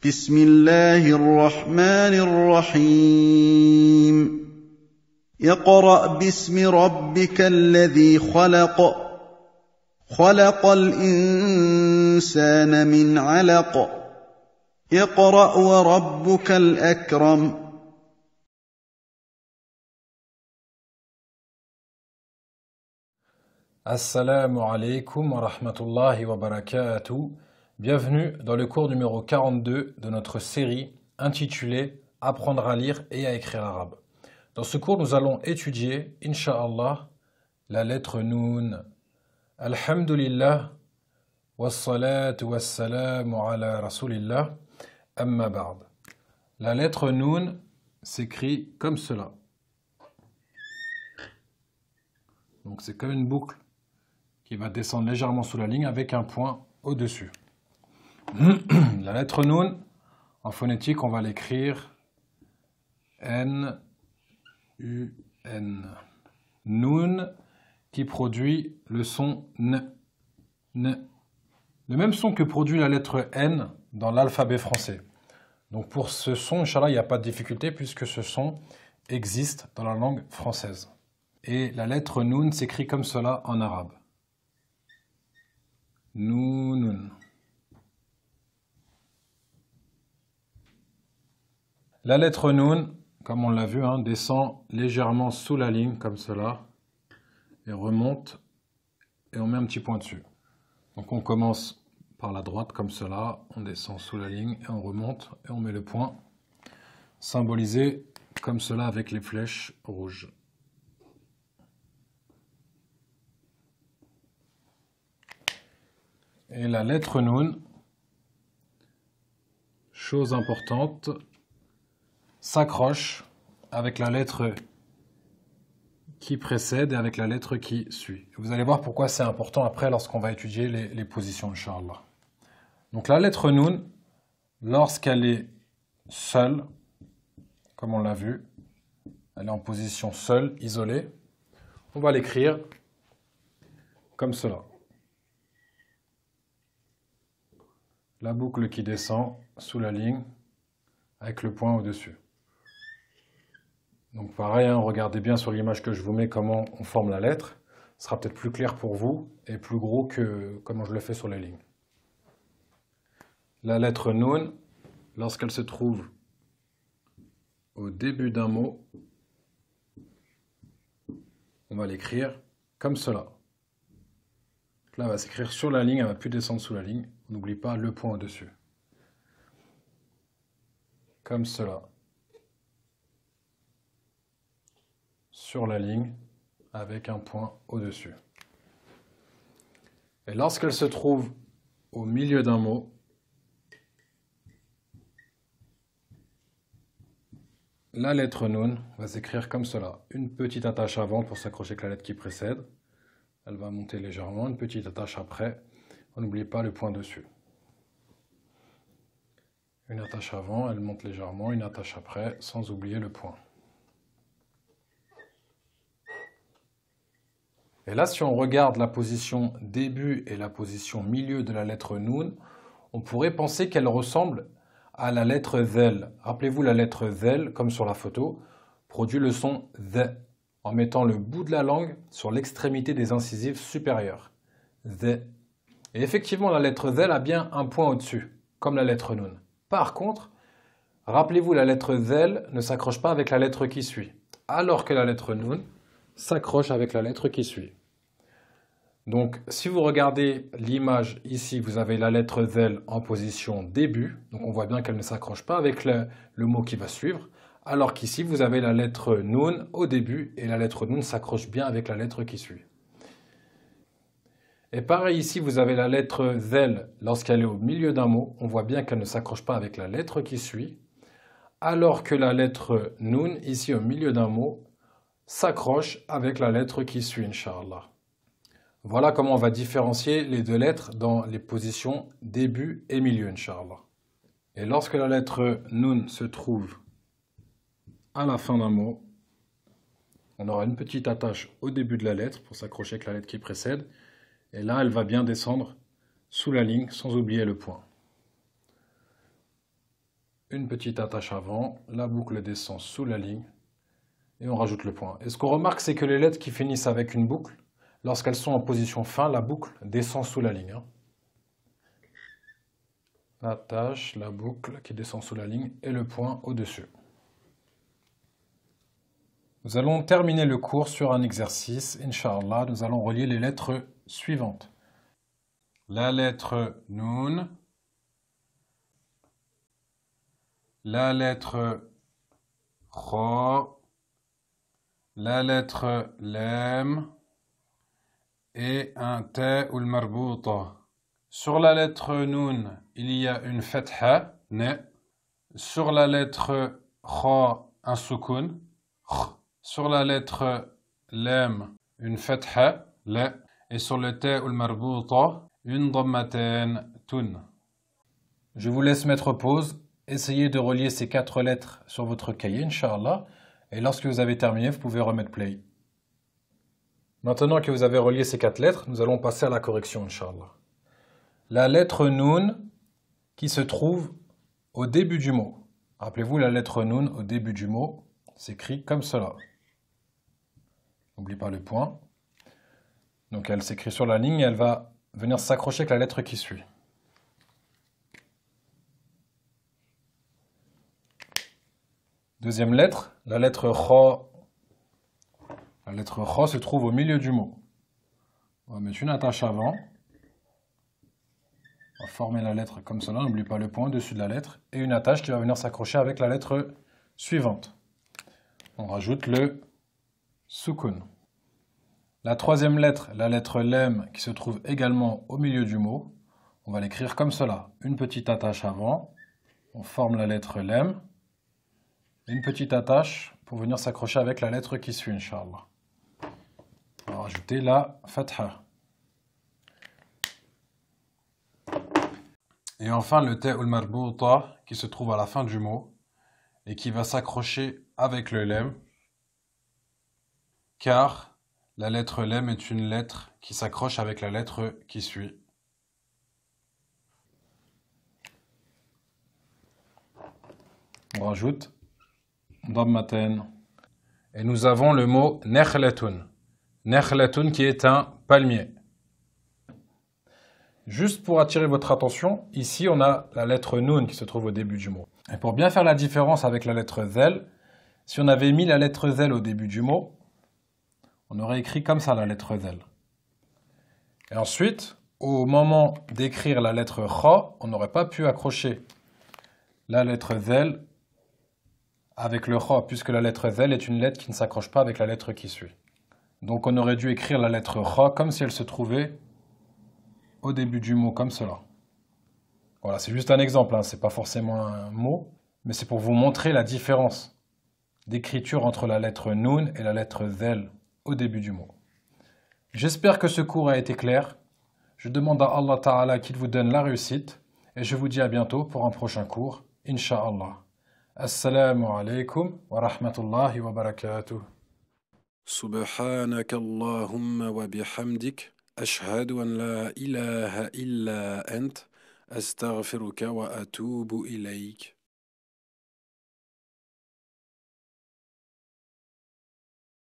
بسم الله الرحمن الرحيم اقرأ باسم ربك الذي خلق خلق الإنسان من علق اقرأ وربك الأكرم Assalamu alaikum wa rahmatullahi wa barakatuh. Bienvenue dans le cours numéro 42 de notre série intitulée Apprendre à lire et à écrire l'arabe. Dans ce cours, nous allons étudier, Inch'Allah, la lettre Noun. Alhamdulillah, wassalatu wassalamu ala rasulillah, amma ba'd. La lettre Noun s'écrit comme cela. Donc c'est comme une boucle qui va descendre légèrement sous la ligne avec un point au-dessus. La lettre Noun, en phonétique, on va l'écrire N-U-N. Noun qui produit le son N. N. Le même son que produit la lettre N dans l'alphabet français. Donc pour ce son, Inch'Allah, il n'y a pas de difficulté puisque ce son existe dans la langue française. Et la lettre Noun s'écrit comme cela en arabe. Noun. La lettre Noun, comme on l'a vu, descend légèrement sous la ligne comme cela et remonte et on met un petit point dessus. Donc on commence par la droite comme cela, on descend sous la ligne et on remonte et on met le point symbolisé comme cela avec les flèches rouges. Et la lettre Noun, chose importante, s'accroche avec la lettre qui précède et avec la lettre qui suit. Vous allez voir pourquoi c'est important après lorsqu'on va étudier les positions, Inch'Allah. Donc la lettre Noun, lorsqu'elle est seule, comme on l'a vu, elle est en position seule, isolée, on va l'écrire comme cela. La boucle qui descend sous la ligne avec le point au-dessus. Donc pareil, regardez bien sur l'image que je vous mets comment on forme la lettre. Ce sera peut-être plus clair pour vous et plus gros que comment je le fais sur les lignes. La lettre Noun, lorsqu'elle se trouve au début d'un mot, on va l'écrire comme cela. Là, elle va s'écrire sur la ligne, elle ne va plus descendre sous la ligne. On n'oublie pas le point au-dessus. Comme cela. Sur la ligne, avec un point au-dessus. Et lorsqu'elle se trouve au milieu d'un mot, la lettre Noun va s'écrire comme cela. Une petite attache avant pour s'accrocher avec la lettre qui précède. Elle va monter légèrement, une petite attache après. On n'oublie pas le point dessus. Une attache avant, elle monte légèrement, une attache après, sans oublier le point. Et là, si on regarde la position début et la position milieu de la lettre Noun, on pourrait penser qu'elle ressemble à la lettre Zel. Rappelez-vous, la lettre Zel, comme sur la photo, produit le son Z, en mettant le bout de la langue sur l'extrémité des incisives supérieures. Z. Et effectivement, la lettre Zel a bien un point au-dessus, comme la lettre Noun. Par contre, rappelez-vous, la lettre Zel ne s'accroche pas avec la lettre qui suit, alors que la lettre Noun s'accroche avec la lettre qui suit. Donc, si vous regardez l'image ici, vous avez la lettre Zel en position début, donc on voit bien qu'elle ne s'accroche pas avec le mot qui va suivre, alors qu'ici, vous avez la lettre Noun au début, et la lettre Noun s'accroche bien avec la lettre qui suit. Et pareil ici, vous avez la lettre Zel, lorsqu'elle est au milieu d'un mot, on voit bien qu'elle ne s'accroche pas avec la lettre qui suit, alors que la lettre Noun, ici au milieu d'un mot, s'accroche avec la lettre qui suit, Inch'Allah. Voilà comment on va différencier les deux lettres dans les positions début et milieu, Inch'Allah. Et lorsque la lettre Noun se trouve à la fin d'un mot, on aura une petite attache au début de la lettre pour s'accrocher avec la lettre qui précède. Et là, elle va bien descendre sous la ligne sans oublier le point. une petite attache avant, la boucle descend sous la ligne et on rajoute le point. Et ce qu'on remarque, c'est que les lettres qui finissent avec une boucle, lorsqu'elles sont en position fin, la boucle descend sous la ligne. L'attache, la boucle qui descend sous la ligne et le point au-dessus. Nous allons terminer le cours sur un exercice. Inch'Allah, nous allons relier les lettres suivantes. La lettre Noun, la lettre Kha, la lettre Lam et un Ta ou le Marbouta. Sur la lettre Noun, il y a une Fatha, Ne. Sur la lettre Kha, un Soukoun, Kh. Sur la lettre Lam, une Fatha, La. Et sur le Ta ou le Marbouta, une Dhammatain, Tun. Je vous laisse mettre pause. Essayez de relier ces 4 lettres sur votre cahier, Inch'Allah. Et lorsque vous avez terminé, vous pouvez remettre play. Maintenant que vous avez relié ces 4 lettres, nous allons passer à la correction, Inch'Allah. La lettre Noun qui se trouve au début du mot. Rappelez-vous, la lettre Noun au début du mot s'écrit comme cela. N'oubliez pas le point. Donc elle s'écrit sur la ligne et elle va venir s'accrocher avec la lettre qui suit. Deuxième lettre, la lettre Kha. La lettre Kha se trouve au milieu du mot. On va mettre une attache avant. On va former la lettre comme cela, n'oublie pas le point au-dessus de la lettre. Et une attache qui va venir s'accrocher avec la lettre suivante. On rajoute le soukoun. La troisième lettre, la lettre Lam, qui se trouve également au milieu du mot. On va l'écrire comme cela. Une petite attache avant. On forme la lettre Lam. Une petite attache pour venir s'accrocher avec la lettre qui suit, Inch'Allah. On va rajouter la Fatha. Et enfin le Ta ou le Marbouta qui se trouve à la fin du mot et qui va s'accrocher avec le Lam, car la lettre Lam est une lettre qui s'accroche avec la lettre qui suit. On rajoute Dhammatain. Et nous avons le mot Nakhlatun. Nakhlatun qui est un palmier. Juste pour attirer votre attention, ici on a la lettre Noun qui se trouve au début du mot. Et pour bien faire la différence avec la lettre Zel, si on avait mis la lettre Zel au début du mot, on aurait écrit comme ça la lettre Zel. Et ensuite, au moment d'écrire la lettre Kha, on n'aurait pas pu accrocher la lettre Zel avec le Kha, puisque la lettre Zel est une lettre qui ne s'accroche pas avec la lettre qui suit. Donc on aurait dû écrire la lettre Kha comme si elle se trouvait au début du mot, comme cela. Voilà, c'est juste un exemple, hein, c'est pas forcément un mot, mais c'est pour vous montrer la différence d'écriture entre la lettre Noun et la lettre Zel au début du mot. J'espère que ce cours a été clair. Je demande à Allah Ta'ala qu'il vous donne la réussite et je vous dis à bientôt pour un prochain cours, Inch'Allah. Assalamu alaikum wa rahmatullahi wa barakatuh. سبحانك اللهم وبحمدك أشهد أن لا إله إلا أنت أستغفرك وأتوب إليك